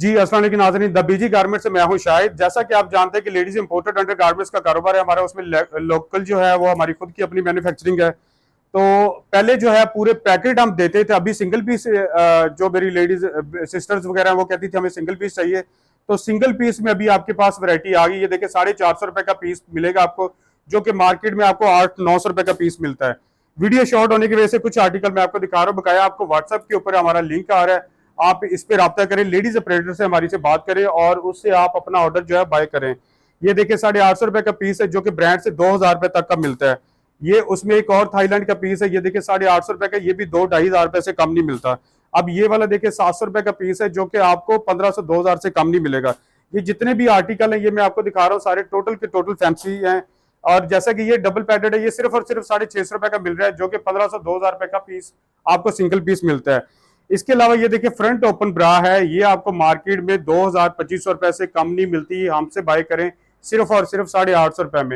जी अस्सलाम वालेकुम नाज़रीन, द बीजी गारमेंट से मैं हूं शाहिद। जैसा कि आप जानते हैं कि लेडीज इंपोर्टेड अंडर गारमेंट्स का कारोबार है हमारा, उसमें लोकल जो है वो हमारी खुद की अपनी मैन्युफैक्चरिंग है। तो पहले जो है पूरे पैकेट हम देते थे, अभी सिंगल पीस जो मेरी लेडीज सिस्टर्स वगैरह हैं वो कहती थी हमें सिंगल पीस चाहिए, तो सिंगल पीस में अभी आपके पास वैरायटी आ गई। ये देखिए 450 रुपए का पीस मिलेगा आपको, जो कि मार्केट में आपको 800-900 रुपए का पीस मिलता है। वीडियो शॉर्ट होने की वजह से कुछ आर्टिकल मैं आपको दिखा रहा हूँ, बकाया आपको व्हाट्सएप के ऊपर हमारा लिंक आ रहा है, आप इस पे रब्ता करें, लेडीज ऑपरेटर से हमारी से बात करें और उससे आप अपना ऑर्डर जो है बाय करें। ये देखिए 850 रुपए का पीस है, जो कि ब्रांड से 2000 रुपए तक का मिलता है। ये उसमें एक और थाईलैंड का पीस है, ये देखिए 850 रुपए का, ये भी 2-2,500 रुपए से कम नहीं मिलता। अब ये वाला देखिए 700 रुपए का पीस है, जो कि आपको 1500-2000 से कम नहीं मिलेगा। ये जितने भी आर्टिकल हैं ये मैं आपको दिखा रहा हूँ, सारे टोटल के टोटल फैंसी हैं। और जैसा कि ये डबल पैडेड है, ये सिर्फ और सिर्फ 650 रुपए का मिल रहा है, जो कि 1500-2000 रुपए का पीस आपको सिंगल पीस मिलता है। इसके अलावा ये देखिए फ्रंट ओपन ब्रा है, ये आपको मार्केट में 2000-2500 रुपए से कम नहीं मिलती, हमसे बाय करें सिर्फ और सिर्फ 850 रुपए में।